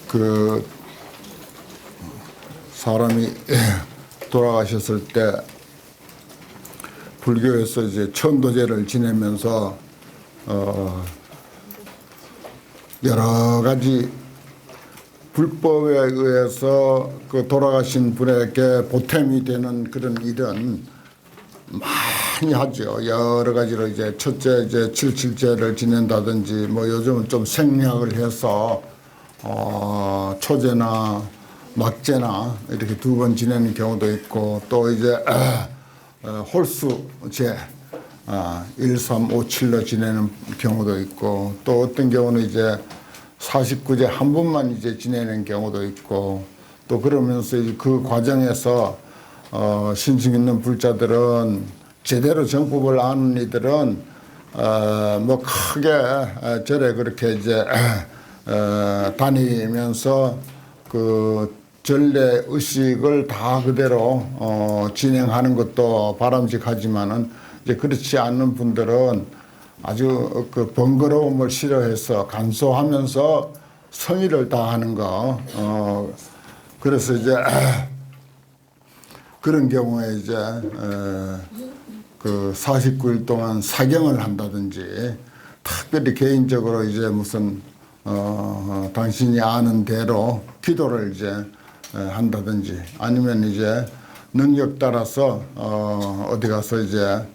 그 사람이 돌아가셨을 때 불교에서 이제 천도제를 지내면서 여러 가지 불법에 의해서 그 돌아가신 분에게 보탬이 되는 그런 일은 많이 하죠. 여러 가지로 이제 첫째 이제 칠칠제를 지낸다든지 뭐 요즘은 좀 생략을 해서 초제나 막제나 이렇게 두 번 지내는 경우도 있고 또 이제 홀수제 1, 3, 5, 7로 지내는 경우도 있고 또 어떤 경우는 이제 49제 한 번만 이제 지내는 경우도 있고 또 그러면서 이제 그 과정에서 신청 있는 불자들은 제대로 정법을 아는 이들은 뭐 크게 절에 그렇게 이제 다니면서 그 전례 의식을 다 그대로 진행하는 것도 바람직하지만은 이제 그렇지 않는 분들은 아주 그 번거로움을 싫어해서 간소하면서 성의를 다하는 거. 그래서 이제 그런 경우에 이제 그 49일 동안 사경을 한다든지 특별히 개인적으로 이제 무슨 당신이 아는 대로 기도를 이제 한다든지 아니면 이제 능력 따라서 어디 가서 이제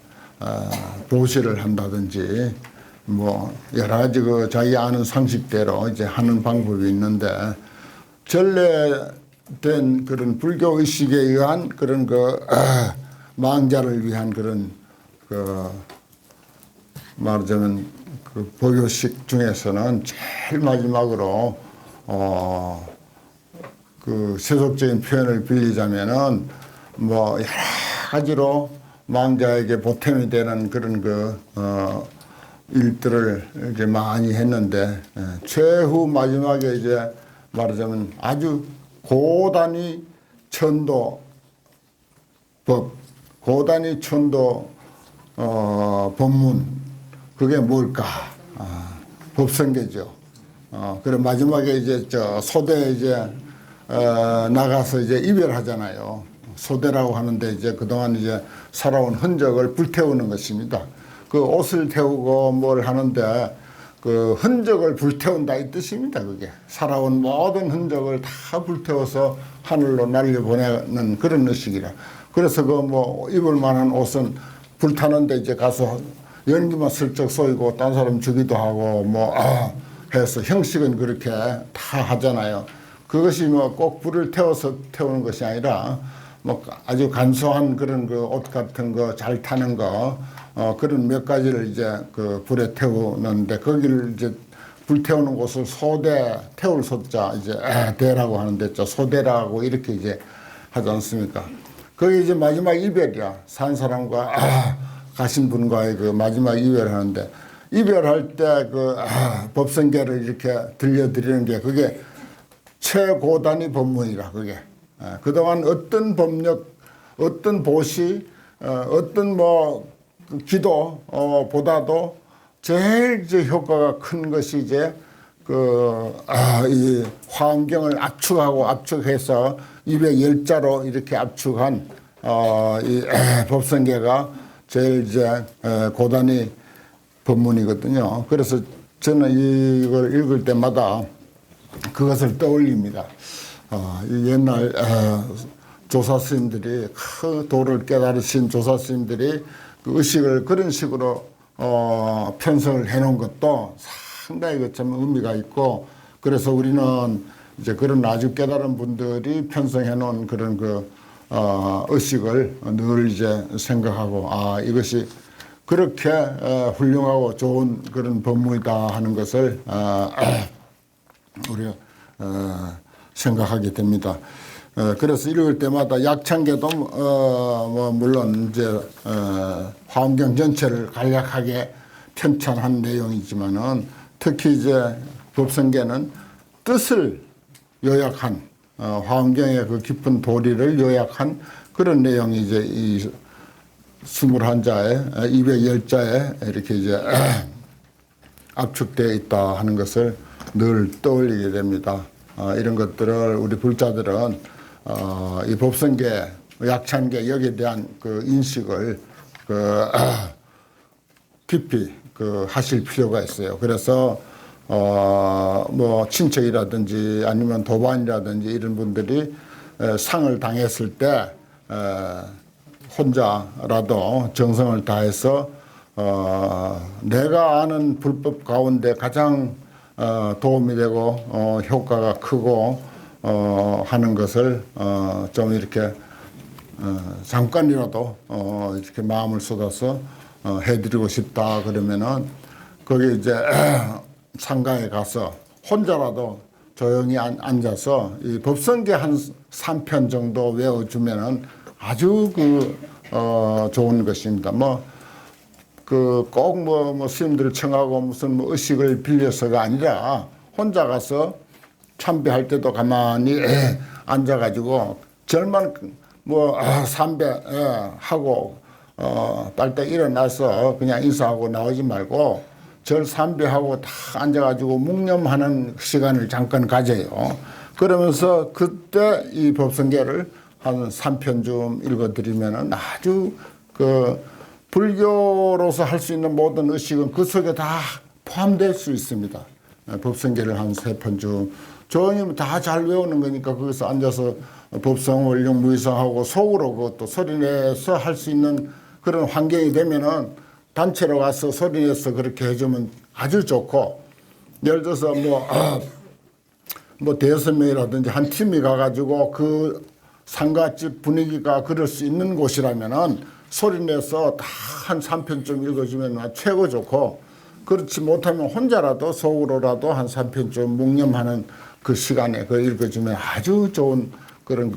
보시를 한다든지 뭐 여러 가지 그 자기 아는 상식대로 이제 하는 방법이 있는데 전래된 그런 불교 의식에 의한 그런 그 망자를 위한 그런 그 말하자면 그 보교식 중에서는 제일 마지막으로 그 세속적인 표현을 빌리자면은 뭐 여러 가지로 망자에게 보탬이 되는 그런 그 일들을 이렇게 많이 했는데 최후 마지막에 이제 말하자면 아주 고단위 천도 법, 고단위 천도 법문 그게 뭘까? 법성계죠. 그래 마지막에 이제 저 소대 이제 나가서 이제 이별하잖아요. 소대라고 하는데 이제 그동안 이제 살아온 흔적을 불태우는 것입니다. 그 옷을 태우고 뭘 하는데 그 흔적을 불태운다 이 뜻입니다. 그게 살아온 모든 흔적을 다 불태워서 하늘로 날려보내는 그런 의식이라. 그래서 그 뭐 입을 만한 옷은 불타는데 이제 가서 연기만 슬쩍 쏘이고 딴 사람 주기도 하고 뭐 해서 형식은 그렇게 다 하잖아요. 그것이 뭐 꼭 불을 태워서 태우는 것이 아니라 뭐 아주 간소한 그런 그 옷 같은 거 잘 타는 거 그런 몇 가지를 이제 그 불에 태우는데 거기를 이제 불 태우는 곳을 소대 태울 소자 이제 대라고 하는데 저 소대라고 이렇게 이제 하지 않습니까? 거기 이제 마지막 이별이야. 산 사람과 가신 분과의 그 마지막 이별하는데 이별할 때 그 법성계를 이렇게 들려드리는 게 그게 최고단위 법문이라 그게. 그동안 어떤 법력, 어떤 보시, 어떤 뭐 기도 보다도 제일 이제 효과가 큰 것이 이제 이 화엄경을 압축해서 210자로 이렇게 압축한 이 법성계가 제일 이제 고단위 법문이거든요. 그래서 저는 이걸 읽을 때마다 그것을 떠올립니다. 옛날 조사 스님들이 그 도를 깨달으신 조사 스님들이 그 의식을 그런 식으로 편성을 해놓은 것도 상당히 그 참 의미가 있고 그래서 우리는 이제 그런 아주 깨달은 분들이 편성해놓은 그런 그 의식을 늘 이제 생각하고 이것이 그렇게 훌륭하고 좋은 그런 법문이다 하는 것을 우리가 생각하게 됩니다. 그래서 읽을 때마다 약창계도 뭐 물론 이제 화엄경 전체를 간략하게 편찬한 내용이지만은 특히 이제 법성계는 뜻을 요약한 화엄경의 그 깊은 도리를 요약한 그런 내용이 이제 이 21자에 210자에 이렇게 이제 압축되어 있다 하는 것을 늘 떠올리게 됩니다. 이런 것들을 우리 불자들은 이 법성계, 약찬계 여기에 대한 그 인식을 깊이 하실 필요가 있어요. 그래서 뭐 친척이라든지 아니면 도반이라든지 이런 분들이 상을 당했을 때 혼자라도 정성을 다해서 내가 아는 불법 가운데 가장 도움이 되고 효과가 크고 하는 것을 좀 이렇게 잠깐이라도 이렇게 마음을 쏟아서 해드리고 싶다 그러면은 거기 이제 상가에 가서 혼자라도 조용히 앉아서 이 법성계 한 3편 정도 외워주면은 아주 좋은 것입니다. 꼭 스님들 청하고 무슨 의식을 빌려서가 아니라 혼자 가서 참배할 때도 가만히 앉아가지고 절만 삼배 하고 빨리 일어나서 그냥 인사하고 나오지 말고 절 삼배하고 다 앉아가지고 묵념하는 시간을 잠깐 가져요. 그러면서 그때 이 법성계를 한 3편 좀 읽어드리면은 아주 불교로서 할 수 있는 모든 의식은 그 속에 다 포함될 수 있습니다. 법성계를 한 3편 좀 조용히 다 잘 외우는 거니까 거기서 앉아서 법성, 원령, 무의성하고 속으로 그것도 소리내서 할 수 있는 그런 환경이 되면은 단체로 가서 소리내서 그렇게 해주면 아주 좋고, 예를 들어서 대여섯 명이라든지 한 팀이 가가지고 그 상가집 분위기가 그럴 수 있는 곳이라면은 소리내서 다 한 3편쯤 읽어주면 최고 좋고, 그렇지 못하면 혼자라도 속으로라도 한 3편쯤 묵념하는 그 시간에 읽어주면 아주 좋은 그런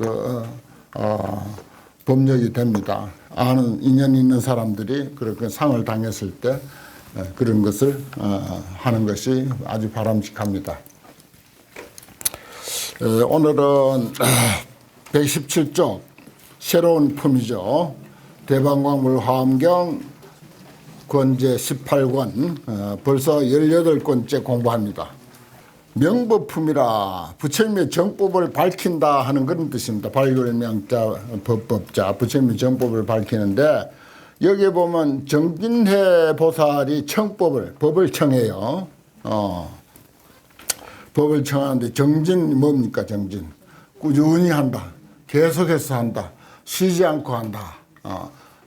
법력이 됩니다. 아는 인연 있는 사람들이 그렇게 상을 당했을 때 그런 것을 하는 것이 아주 바람직합니다. 오늘은 117쪽 새로운 품이죠. 대방광물 화엄경 권제 18권 벌써 18권째 공부합니다. 명법품이라 부처님의 정법을 밝힌다 하는 그런 뜻입니다. 발굴명자 법법자 부처님의 정법을 밝히는데, 여기에 보면 정진해 보살이 법을 청해요. 법을 청하는데 정진 뭡니까? 정진 꾸준히 한다, 계속해서 한다, 쉬지 않고 한다.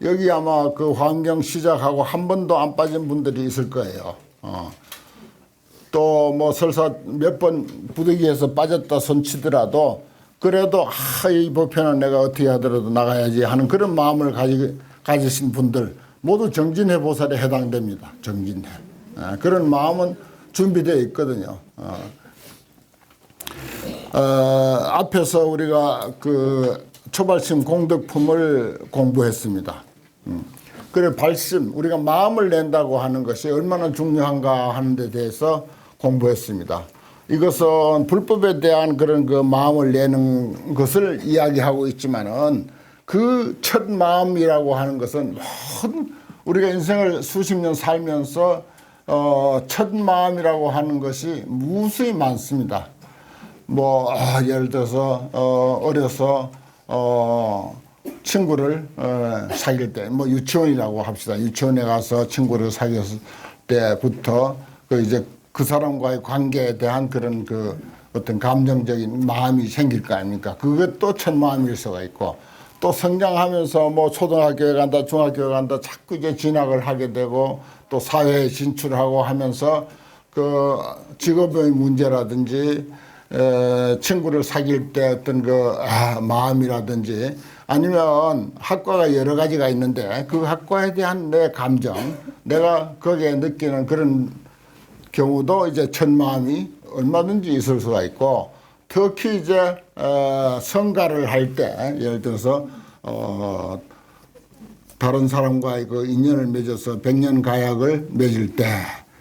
여기 아마 그 화엄경 시작하고 한 번도 안 빠진 분들이 있을 거예요. 또 설사 몇 번 부득이해서 빠졌다 손치더라도 그래도 이 법회는 내가 어떻게 하더라도 나가야지 하는 그런 마음을 가지신 분들 모두 정진해 보살에 해당됩니다. 정진해. 그런 마음은 준비되어 있거든요. 앞에서 우리가 그 초발심 공덕품을 공부했습니다. 그래 발심, 우리가 마음을 낸다고 하는 것이 얼마나 중요한가 하는 데 대해서 공부했습니다. 이것은 불법에 대한 그런 그 마음을 내는 것을 이야기하고 있지만은 그 첫 마음이라고 하는 것은 모든 우리가 인생을 수십 년 살면서 첫 마음이라고 하는 것이 무수히 많습니다. 예를 들어서 어려서 친구를 사귈 때 유치원이라고 합시다. 유치원에 가서 친구를 사귀었을 때부터 이제 그 사람과의 관계에 대한 그런 어떤 감정적인 마음이 생길 거 아닙니까? 그것도 첫 마음일 수가 있고, 또 성장하면서 초등학교에 간다, 중학교에 간다, 자꾸 이제 진학을 하게 되고, 또 사회에 진출하고 하면서 그 직업의 문제라든지 친구를 사귈 때 어떤 마음이라든지, 아니면 학과가 여러 가지가 있는데 그 학과에 대한 내 감정, 내가 거기에 느끼는 그런 경우도 이제 첫 마음이 얼마든지 있을 수가 있고, 특히 이제 성가를 할 때, 예를 들어서 다른 사람과의 그 인연을 맺어서 백년 가약을 맺을 때,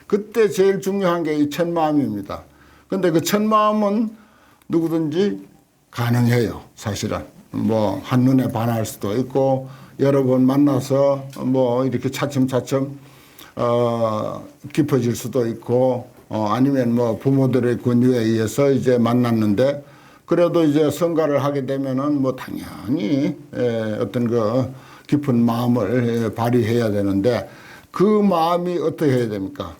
그때 제일 중요한 게 이 첫 마음입니다. 근데 그 첫 마음은 누구든지 가능해요, 사실은. 한눈에 반할 수도 있고, 여러 번 만나서 이렇게 차츰차츰 깊어질 수도 있고 아니면 뭐 부모들의 권유에 의해서 이제 만났는데 그래도 이제 성가를 하게 되면은 뭐 당연히 어떤 그 깊은 마음을 발휘해야 되는데 그 마음이 어떻게 해야 됩니까?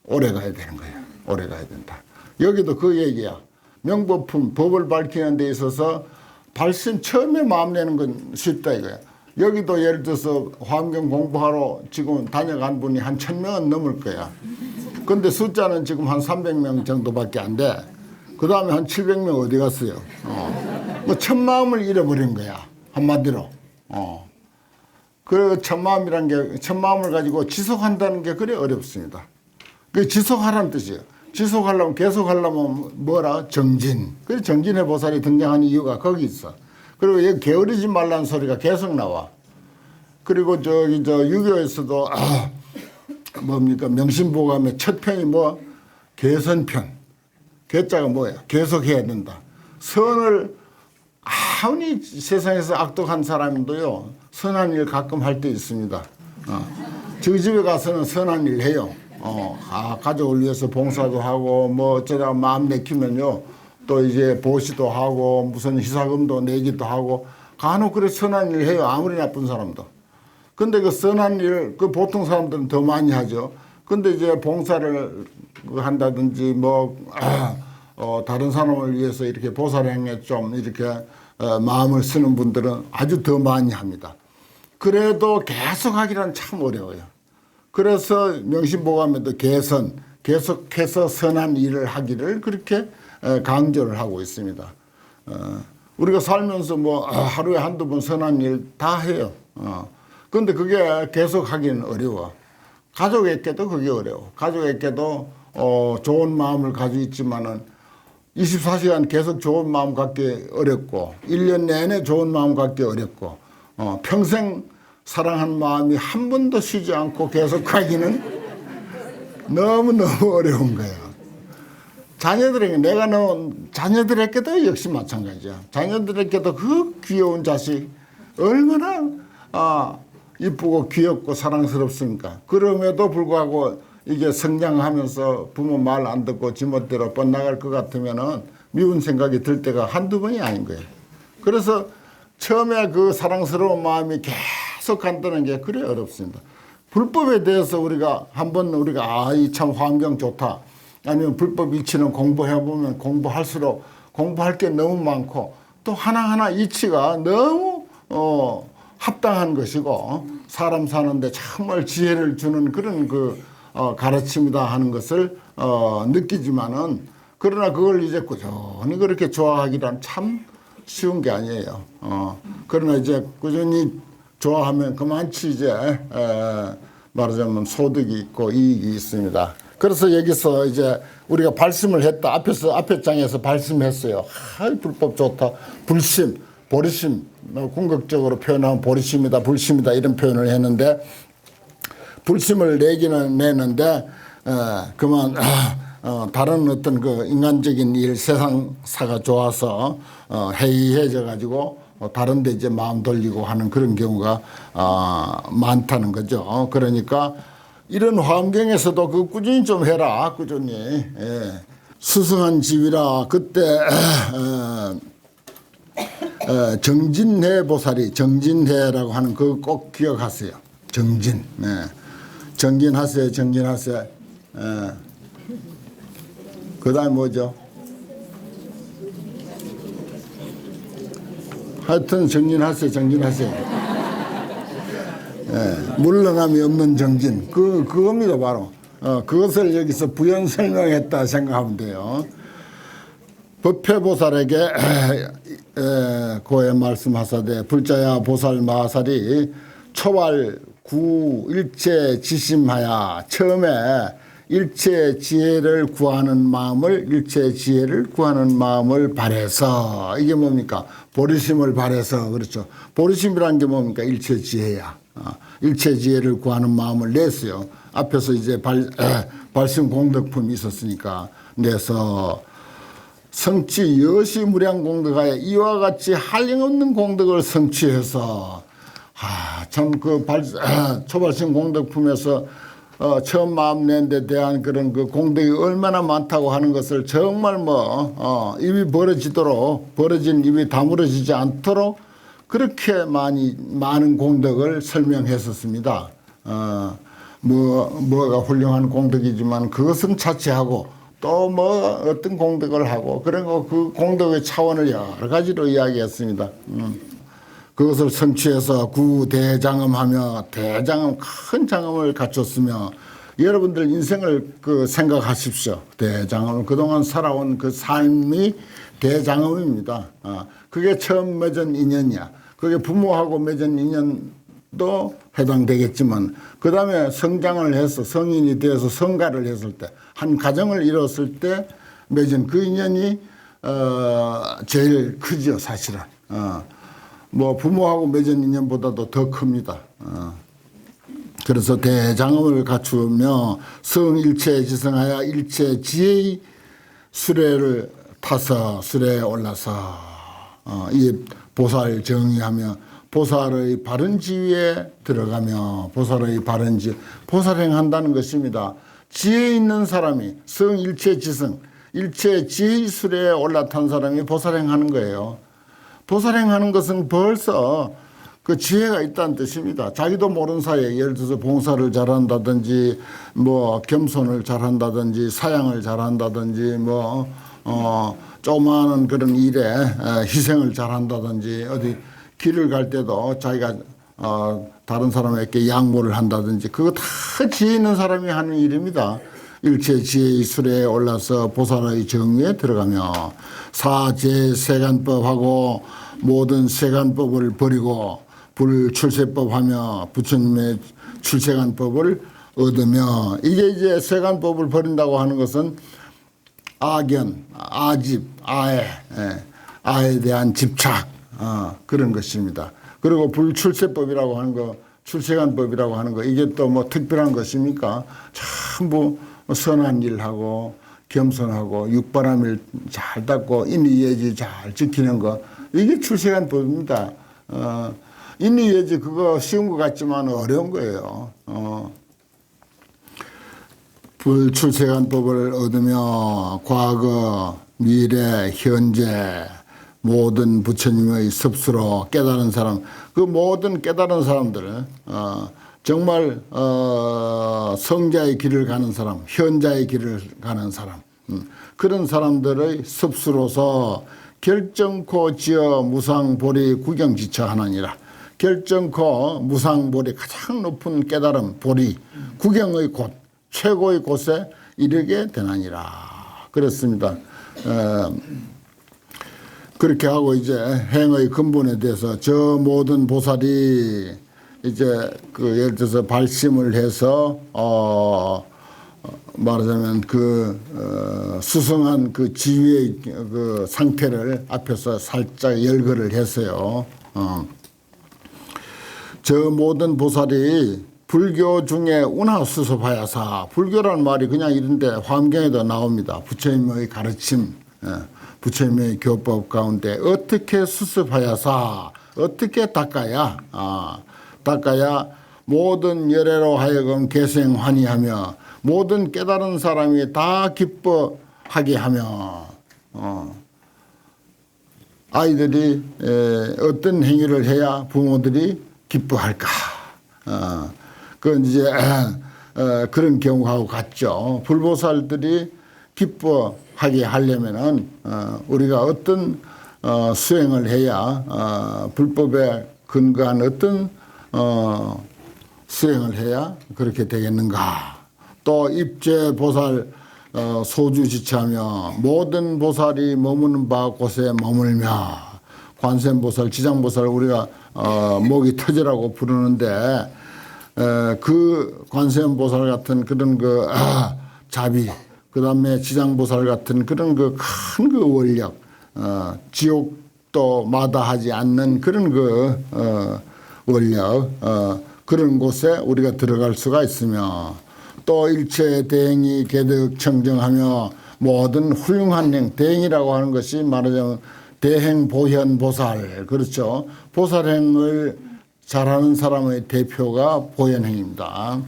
오래 가야 되는 거예요. 오래 가야 된다. 여기도 그 얘기야. 명법품 법을 밝히는 데 있어서 발심 처음에 마음 내는 건 쉽다 이거야. 여기도 예를 들어서 화엄경 공부하러 지금 다녀간 분이 한 1000명은 넘을 거야. 근데 숫자는 지금 한 300명 정도밖에 안 돼. 그 다음에 한 700명 어디 갔어요? 뭐 첫마음을 잃어버린 거야. 한마디로. 그 첫마음이란 게, 첫마음을 가지고 지속한다는 게 그래 어렵습니다. 그 지속하라는 뜻이에요. 지속하려면, 계속하려면 뭐라? 정진. 그래서 정진의 보살이 등장하는 이유가 거기 있어. 그리고 여기 게으르지 말라는 소리가 계속 나와. 그리고 유교에서도, 뭡니까? 명심보감의 첫 편이 뭐? 개선편. 개자가 뭐야? 계속해야 된다. 선을 아무리 세상에서 악독한 사람도요, 선한 일 가끔 할 때 있습니다. 저희 집에 가서는 선한 일 해요. 가족을 위해서 봉사도 하고, 뭐 어쩌다가 마음 내키면요, 또 이제 보시도 하고, 무슨 희사금도 내기도 하고, 간혹 그래 선한 일 해요. 아무리 나쁜 사람도. 근데 그 선한 일, 그 보통 사람들은 더 많이 하죠. 근데 이제 봉사를 한다든지, 다른 사람을 위해서 이렇게 보살행에 좀 이렇게 마음을 쓰는 분들은 아주 더 많이 합니다. 그래도 계속 하기란 참 어려워요. 그래서 명심보감에도 계속해서 선한 일을 하기를 그렇게 강조를 하고 있습니다. 우리가 살면서 뭐 하루에 한두 번 선한 일 다 해요. 그런데 그게 계속 하기는 어려워. 가족에게도 그게 어려워. 가족에게도 좋은 마음을 가지고 있지만은 24시간 계속 좋은 마음 갖기 어렵고 1년 내내 좋은 마음 갖기 어렵고 평생 사랑한 마음이 한 번도 쉬지 않고 계속 가기는 너무너무 어려운 거예요. 자녀들에게 내가 낳은 자녀들에게도 역시 마찬가지야. 자녀들에게도 그 귀여운 자식 얼마나 이쁘고 귀엽고 사랑스럽습니까? 그럼에도 불구하고 이게 성장하면서 부모 말 안 듣고 지멋대로 뻗나갈 것 같으면은 미운 생각이 들 때가 한두 번이 아닌 거예요. 그래서 처음에 그 사랑스러운 마음이 계속 간다는 게 그래 어렵습니다. 불법에 대해서 우리가 한번 이 참 환경 좋다. 아니면 불법 이치는 공부해보면 공부할수록 공부할 게 너무 많고 또 하나하나 이치가 너무 합당한 것이고 사람 사는데 정말 지혜를 주는 그런 가르침이다 하는 것을 느끼지만은 그러나 그걸 이제 꾸준히 그렇게 좋아하기란 참 쉬운 게 아니에요. 그러나 이제 꾸준히 좋아하면 그만치 이제 말하자면 소득이 있고 이익이 있습니다. 그래서 여기서 이제 우리가 발심을 했다. 앞에 장에서 발심했어요. 불법 좋다. 불심, 보리심, 궁극적으로 표현하면 보리심이다, 불심이다 이런 표현을 했는데 불심을 내기는 내는데 그만 다른 어떤 그 인간적인 일, 세상사가 좋아서 해이해져 가지고 다른 데 이제 마음 돌리고 하는 그런 경우가 많다는 거죠. 그러니까 이런 환경에서도 그 꾸준히 좀 해라. 꾸준히. 예. 수승한 집이라 그때 정진해 보살이 정진해라고 하는 그 꼭 기억하세요. 정진. 네. 정진하세요. 정진하세요. 그 다음에 뭐죠? 하여튼 정진하세요. 정진하세요. 물러남이 없는 정진. 그겁니다, 바로. 그것을 여기서 부연 설명했다 생각하면 돼요. 법회보살에게 고에 말씀하사되 불자야 보살 마살이 초발 구 일체 지심하야 처음에 일체 지혜를 구하는 마음을 발해서 이게 뭡니까? 보리심을 발해서 그렇죠. 보리심이라는 게 뭡니까? 일체 지혜야. 일체 지혜를 구하는 마음을 냈어요. 앞에서 이제 발심 공덕품이 있었으니까 내서 성취 여시무량 공덕하에 이와 같이 한량없는 공덕을 성취해서 참 그 초발심 공덕품에서 처음 마음 낸 데 대한 그런 그 공덕이 얼마나 많다고 하는 것을 정말 입이 벌어진 입이 다물어지지 않도록 그렇게 많은 공덕을 설명했었습니다. 뭐가 훌륭한 공덕이지만 그것은 차치하고 또 어떤 공덕을 하고 그런 그 공덕의 차원을 여러 가지로 이야기했습니다. 그것을 성취해서 구대장엄하며 대장엄 큰 장엄을 갖췄으며 여러분들 인생을 생각하십시오. 대장엄 그동안 살아온 그 삶이 대장엄입니다. 그게 처음 맺은 인연이야. 그게 부모하고 맺은 인연도 해당되겠지만 그 다음에 성장을 해서 성인이 되어서 성가를 했을 때 한 가정을 이뤘을 때 맺은 그 인연이 제일 크죠 사실은. 부모하고 맺은 인연보다도 더 큽니다. 그래서 대장엄을 갖추며 성일체 지성하여 일체 지혜의 수레를 타서 수레에 올라서 이 보살 정의하며 보살의 바른 지위에 들어가며 보살의 바른 지위 보살행한다는 것입니다. 지혜 있는 사람이 성일체 지성 일체 지혜의 수레에 올라탄 사람이 보살행하는 거예요. 보살행하는 것은 벌써 그 지혜가 있다는 뜻입니다. 자기도 모르는 사이에 예를 들어서 봉사를 잘한다든지 겸손을 잘한다든지 사양을 잘한다든지 조그마한 그런 일에 희생을 잘한다든지 어디 길을 갈 때도 자기가 다른 사람에게 양보를 한다든지 그거 다 지혜 있는 사람이 하는 일입니다. 일체 지혜의 수레에 올라서 보살의 정의에 들어가며 사제세간법하고 모든 세간법을 버리고 불출세법하며 부처님의 출세간법을 얻으며 이게 이제 세간법을 버린다고 하는 것은 아견, 아집, 아에 대한 집착 그런 것입니다. 그리고 불출세법이라고 하는 거, 출세간법이라고 하는 거 이게 또 특별한 것입니까? 전부 선한 일하고 겸손하고 육바람일 잘 닦고 인의예지 잘 지키는 거 이게 출세간법입니다. 인의예지 그거 쉬운 것 같지만 어려운 거예요. 불출세간법을 얻으며 과거, 미래, 현재 모든 부처님의 습수로 깨달은 사람 그 모든 깨달은 사람들 정말 성자의 길을 가는 사람 현자의 길을 가는 사람 그런 사람들의 습수로서 결정코 지어 무상보리 구경지처 하느니라. 결정코 무상보리 가장 높은 깨달음 보리 구경의 곳 최고의 곳에 이르게 되나니라. 그렇습니다. 그렇게 하고 이제 행의 근본에 대해서 저 모든 보살이 이제 예를 들어서 발심을 해서 말하자면 수성한 그 지위의 그 상태를 앞에서 살짝 열거를 했어요. 저 모든 보살이 불교 중에 운하수습하야사 불교라는 말이 그냥 이런데 화엄경에도 나옵니다. 부처님의 가르침 부처님의 교법 가운데 어떻게 수습하야사 어떻게 닦아야 닦아야 모든 열애로 하여금 계생환희하며 모든 깨달은 사람이 다 기뻐하게 하며 아이들이 어떤 행위를 해야 부모들이 기뻐할까 그건 이제 그런 경우하고 같죠. 불보살들이 기뻐하게 하려면은 우리가 어떤 수행을 해야 불법에 근거한 어떤 수행을 해야 그렇게 되겠는가. 또 입제보살 소주지차며 모든 보살이 머무는 바 곳에 머물며 관세음보살 지장보살 우리가 목이 터지라고 부르는데 그 관세음보살 같은 그런 자비 그 다음에 지장보살 같은 그런 큰 원력 지옥도 마다하지 않는 그런 원력 그런 곳에 우리가 들어갈 수가 있으며 또 일체 대행이 개득 청정하며 모든 훌륭한 행 대행이라고 하는 것이 말하자면 대행 보현 보살 그렇죠. 보살행을 잘하는 사람의 대표가 보현행입니다.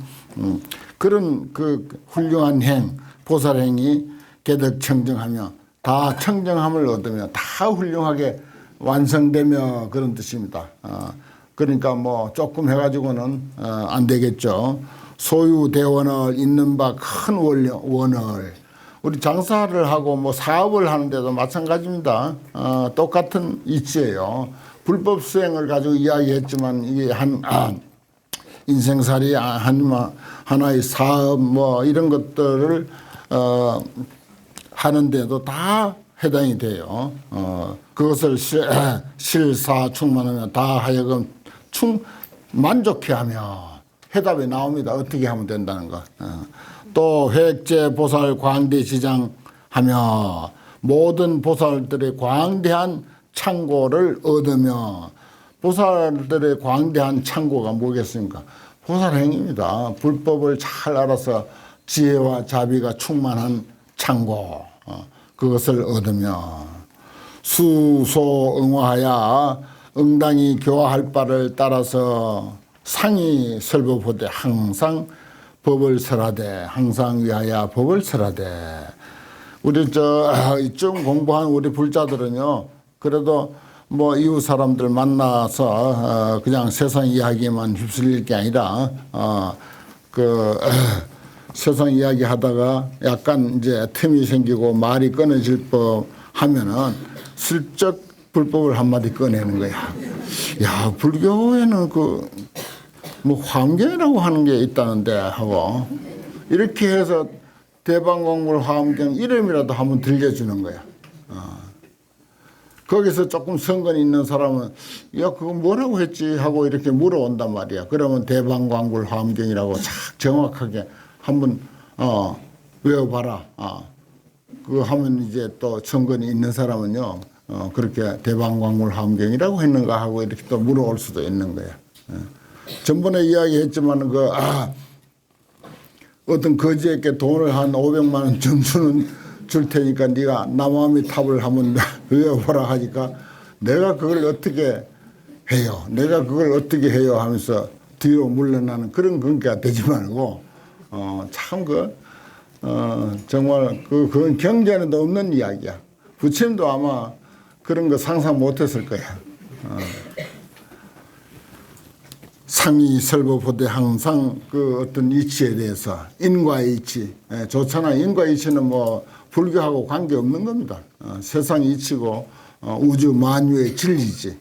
그런 그 훌륭한 행, 보살행이 개덕청정하며 다 청정함을 얻으며 다 훌륭하게 완성되며 그런 뜻입니다. 그러니까 뭐 조금 해가지고는 안 되겠죠. 소유대원을 있는 바 큰 원을 우리 장사를 하고 뭐 사업을 하는데도 마찬가지입니다. 똑같은 이치예요. 불법 수행을 가지고 이야기했지만 이게 인생살이 하나의 사업 뭐 이런 것들을 하는데도 다 해당이 돼요. 그것을 실사 충만하면 다 하여금 만족해하며 해답이 나옵니다. 어떻게 하면 된다는 거. 또 회액제 보살 광대지장하며 모든 보살들의 광대한 창고를 얻으며 보살들의 광대한 창고가 뭐겠습니까? 보살행입니다. 불법을 잘 알아서 지혜와 자비가 충만한 창고 그것을 얻으며 수소응화하여 응당이 교화할 바를 따라서 상이 설법하되 항상 법을 설하되 항상 위하여 법을 설하되 우리 이쯤 공부한 우리 불자들은요 그래도 뭐 이웃 사람들 만나서 그냥 세상 이야기만 휩쓸릴 게 아니라 세상 이야기 하다가 약간 이제 틈이 생기고 말이 끊어질 법 하면은 슬쩍 불법을 한마디 꺼내는 거야. 야, 불교에는 뭐 화엄경이라고 하는 게 있다는데 하고 이렇게 해서 대방공불 화엄경 이름이라도 한번 들려주는 거야. 거기서 조금 성건이 있는 사람은 야 그거 뭐라고 했지 하고 이렇게 물어온단 말이야. 그러면 대방광불 화엄경이라고 착 정확하게 한번 외워봐라. 그거 하면 이제 또 성건이 있는 사람은요 그렇게 대방광불 화엄경이라고 했는가 하고 이렇게 또 물어올 수도 있는 거야. 전번에 이야기했지만 어떤 거지에게 돈을 한 500만 원 점수는 줄 테니까 네가 남아미 탑을 한번 외워보라 하니까 내가 그걸 어떻게 해요? 내가 그걸 어떻게 해요? 하면서 뒤로 물러나는 그런 관계가 되지 말고 참 정말 그건 경전에도 없는 이야기야. 부처님도 아마 그런 거 상상 못했을 거야. 상이 설법하되 항상 어떤 이치에 대해서 인과의 이치 좋잖아. 인과의 이치는 뭐 불교하고 관계없는 겁니다. 세상 이치고 우주 만유의 진리지.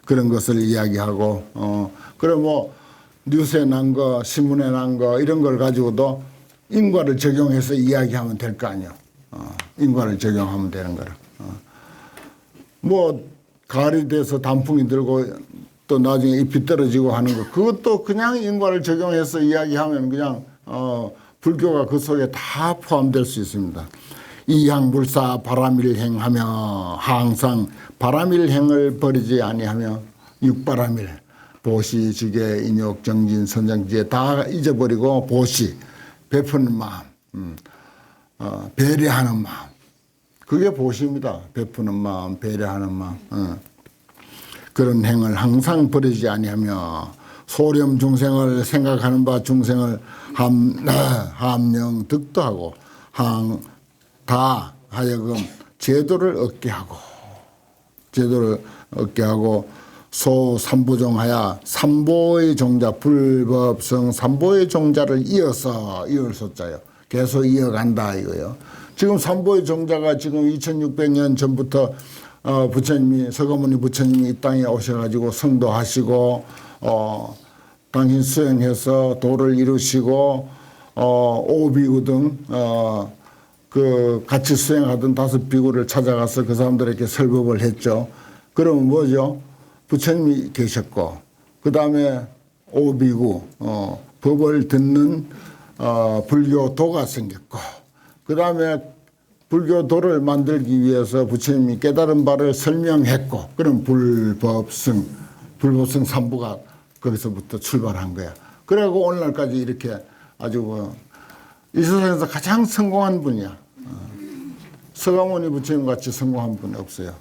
그런 것을 이야기하고 그래 뭐 뉴스에 난 거 신문에 난 거 이런 걸 가지고도 인과를 적용해서 이야기하면 될 거 아니에요. 인과를 적용하면 되는 거라. 뭐 가을이 돼서 단풍이 들고 또 나중에 잎이 떨어지고 하는 거 그것도 그냥 인과를 적용해서 이야기하면 그냥 불교가 그 속에 다 포함될 수 있습니다. 이향불사 바람일행하며 항상 바람일행을 버리지 아니하며 육바람일 보시 주계 인욕 정진 선정지에 다 잊어버리고 보시 베푸는 마음 배려하는 마음 그게 보시입니다. 베푸는 마음 배려하는 마음 그런 행을 항상 버리지 아니하며 소렴 중생을 생각하는 바 중생을 함령 득도하고 다 하여금 제도를 얻게 하고 소삼부종하여 삼보의 종자 불법성 삼보의 종자를 이어서 이을 소자요. 계속 이어간다 이거요. 지금 삼보의 종자가 지금 2600년 전부터 부처님이 서가모니 부처님이 이 땅에 오셔가지고 성도하시고 당신 수행해서 도를 이루시고 오비구 등 같이 수행하던 5비구를 찾아가서 그 사람들에게 설법을 했죠. 그러면 뭐죠? 부처님이 계셨고 그 다음에 오비구 법을 듣는 불교도가 생겼고 그 다음에 불교도를 만들기 위해서 부처님이 깨달은 바를 설명했고 그럼 불법성 3부가 거기서부터 출발한 거야. 그리고 오늘날까지 이렇게 아주 이 세상에서 가장 성공한 분이야. 서가모니 부처님 같이 성공한 분이 없어요.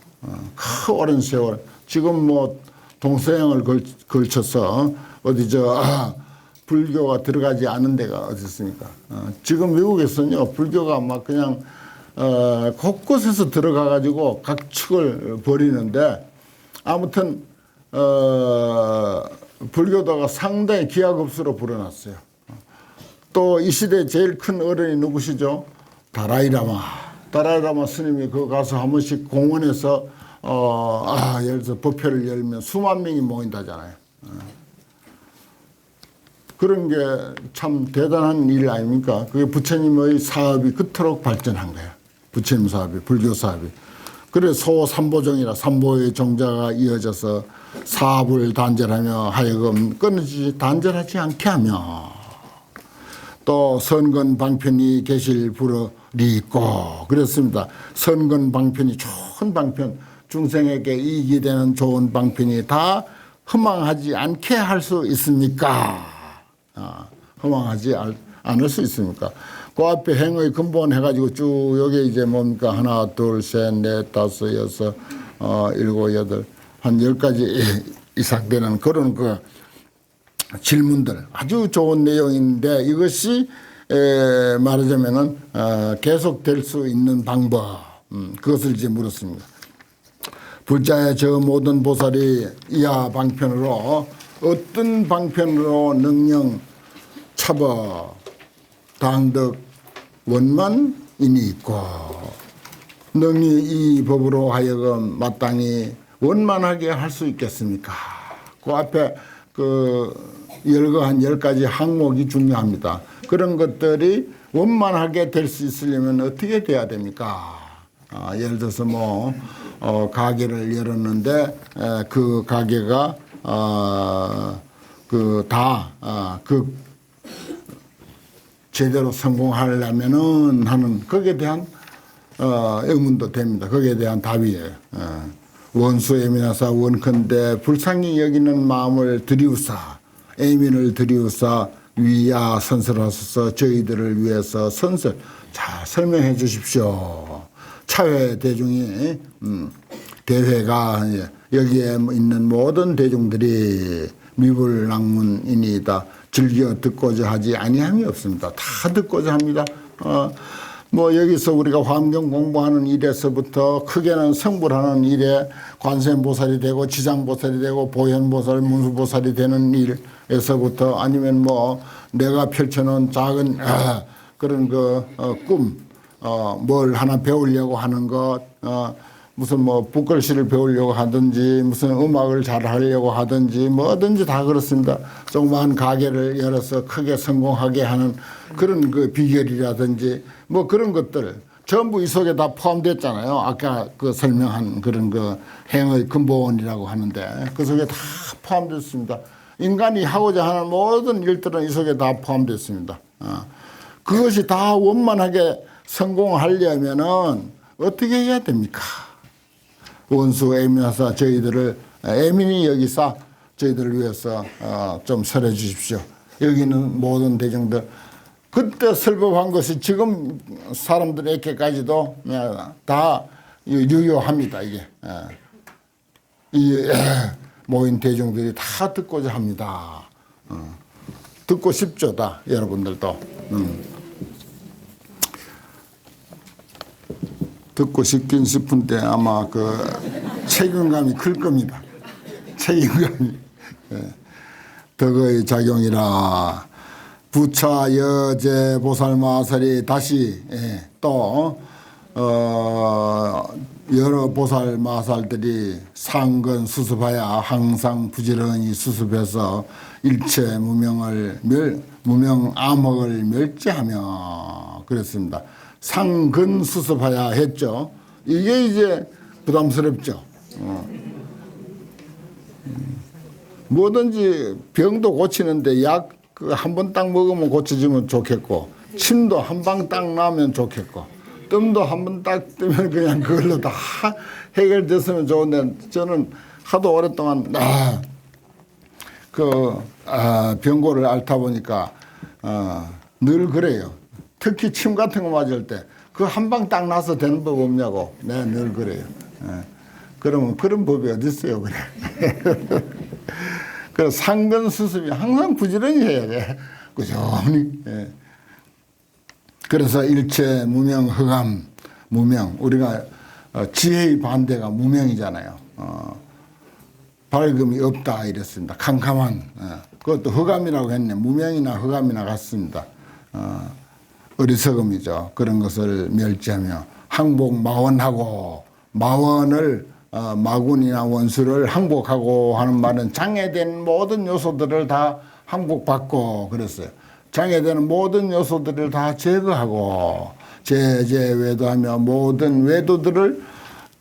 그 오랜 세월 지금 뭐 동서양을 걸쳐서 어디 불교가 들어가지 않은 데가 어디 있습니까? 지금 미국에서는요, 불교가 막 그냥 곳곳에서 들어가 가지고 각 축을 벌이는데, 아무튼 불교도가 상당히 기하급수로 불어났어요. 또 이 시대 제일 큰 어른이 누구시죠? 다라이라마 스님이 그 가서 한 번씩 공원에서 예를 들어서 법회를 열면 수만 명이 모인다잖아요. 그런 게 참 대단한 일 아닙니까? 그게 부처님의 사업이 그토록 발전한 거예요. 부처님 사업이, 불교 사업이. 그래 소삼보종이라 삼보의 종자가 이어져서 사업을 단절하며 하여금 끊어지지 단절하지 않게 하며, 또 선건방편이 계실 불어리 있고 그랬습니다. 선건방편이 좋은 방편, 중생에게 이익이 되는 좋은 방편이 다 허망하지 않게 할 수 있습니까? 허망하지 않을 수 있습니까? 그 앞에 행의 근본 해가지고 쭉 여기 이제 뭡니까? 하나, 둘, 셋, 넷, 다섯, 여섯, 일곱, 여덟, 한 10가지 이상 되는 그런 질문들, 아주 좋은 내용인데 이것이 말하자면은 계속될 수 있는 방법, 그것을 이제 물었습니다. 불자의 저 모든 보살이 이하 방편으로 어떤 방편으로 능령 차법 당덕 원만인이 있고 능히 이 법으로 하여금 마땅히 원만하게 할 수 있겠습니까? 그 앞에 한 10가지 항목이 중요합니다. 그런 것들이 원만하게 될 수 있으려면 어떻게 돼야 됩니까? 예를 들어서 가게를 열었는데 그 가게가 제대로 성공하려면은 하는 거기에 대한 의문도 됩니다. 거기에 대한 답이에요. 원수 애민하사 원컨대 불쌍히 여기는 마음을 들이우사 애민을 들이우사 위야 선설하소서 저희들을 위해서 선설 잘 설명해 주십시오. 차회 대중이 대회가 여기에 있는 모든 대중들이 미불낭문이니이다. 즐겨 듣고자 하지 아니함이 없습니다. 다 듣고자 합니다. 여기서 우리가 환경 공부하는 일에서부터 크게는 성불하는 일에 관세음보살이 되고 지장보살이 되고 보현보살, 문수보살이 되는 일에서부터 아니면 내가 펼쳐놓은 작은 그런 꿈, 뭘 하나 배우려고 하는 것, 무슨 붓글씨를 배우려고 하든지 무슨 음악을 잘 하려고 하든지 뭐든지 다 그렇습니다. 조그마한 가게를 열어서 크게 성공하게 하는 그런 비결이라든지 그런 것들 전부 이 속에 다 포함됐잖아요. 아까 설명한 그런 행의 근본이라고 하는데 그 속에 다 포함됐습니다. 인간이 하고자 하는 모든 일들은 이 속에 다 포함됐습니다. 그것이 다 원만하게 성공하려면은 어떻게 해야 됩니까? 원수 애민하사 저희들을 애민히 여기사 저희들을 위해서 좀 설해 주십시오. 여기는 모든 대중들 그때 설법한 것이 지금 사람들에게까지도 다 유효합니다. 이게 모인 대중들이 다 듣고자 합니다. 듣고 싶죠, 다 여러분들도. 듣고 싶긴 싶은데 아마 책임감이 클 겁니다. 책임감이. 덕의 작용이라 부차 여제 보살마살이 다시 또 여러 보살마살들이 상근 수습하여 항상 부지런히 수습해서 일체 무명 암흑을 멸제하며 그랬습니다. 상근 수습하야 했죠. 이게 이제 부담스럽죠. 뭐든지 병도 고치는데 약 한 번 딱 먹으면 고쳐지면 좋겠고 침도 한 방 딱 나면 좋겠고 뜸도 한 번 딱 뜨면 그냥 그걸로 다 해결됐으면 좋은데 저는 하도 오랫동안 병고를 앓다 보니까 늘 그래요. 특히 침 같은 거 맞을 때 그 한 방 딱 나서 되는 법 없냐고 내가 늘 그래요. 그러면 그런 법이 어디 있어요, 그래. 그래서 상근 수습이 항상 부지런히 해야 돼. 꾸준히. 예. 그래서 일체 무명 흑암 무명 우리가 지혜의 반대가 무명이잖아요. 밝음이 없다 이랬습니다. 캄캄한 그것도 흑암이라고 했네. 무명이나 흑암이나 같습니다. 어리석음이죠. 그런 것을 멸지하며 항복 마원하고 마원을 마군이나 원수를 항복하고 하는 말은 장애된 모든 요소들을 다 항복받고 그랬어요. 장애되는 모든 요소들을 다 제거하고 제외도하며 모든 외도들을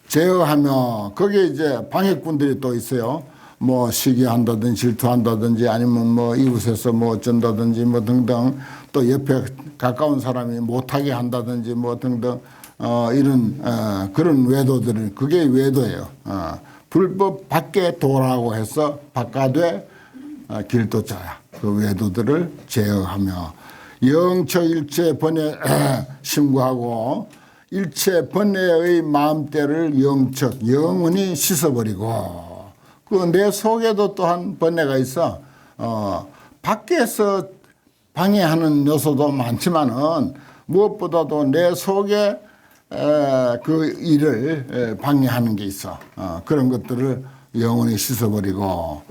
제어하며 거기에 이제 방해꾼들이 또 있어요. 뭐 시기한다든지 질투한다든지 아니면 뭐 이웃에서 뭐 어쩐다든지 뭐 등등 또 옆에 가까운 사람이 못하게 한다든지 뭐 등등 이런 그런 외도들은 그게 외도예요. 불법 밖에 도라고 해서 바깥에 길도자야. 그 외도들을 제어하며 영처 일체 번뇌 심구하고 일체 번뇌의 마음대를 영척 영원히 씻어버리고 그 내 속에도 또한 번뇌가 있어. 밖에서 방해하는 요소도 많지만은 무엇보다도 내 속에 그 일을 방해하는 게 있어. 그런 것들을 영원히 씻어버리고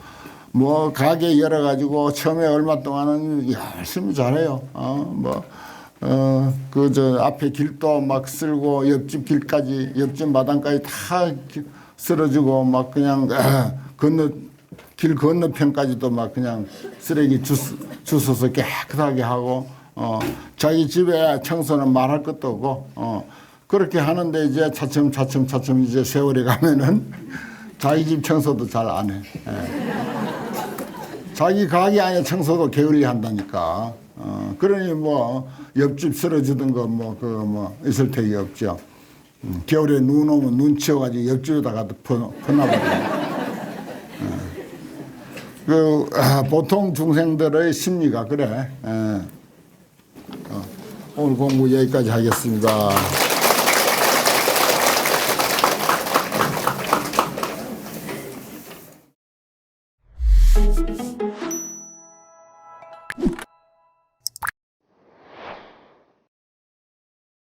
뭐 가게 열어가지고 처음에 얼마 동안은 열심히 잘해요. 그 저 앞에 길도 막 쓸고 옆집 길까지 옆집 마당까지 다 쓸어주고 막 그냥 길 건너편까지도 막 그냥 쓰레기 주워서 깨끗하게 하고 자기 집에 청소는 말할 것도 없고 그렇게 하는데 이제 차츰 이제 세월이 가면은 자기 집 청소도 잘 안 해. 자기 가게 안에 청소도 게을리 한다니까. 그러니 뭐 옆집 쓸어주던 거 뭐 있을 택이 없죠. 겨울에 눈 오면 눈 치워가지고 옆집에다가 퍼놔버려. 보통 중생들의 심리가 그래. 오늘 공부 여기까지 하겠습니다.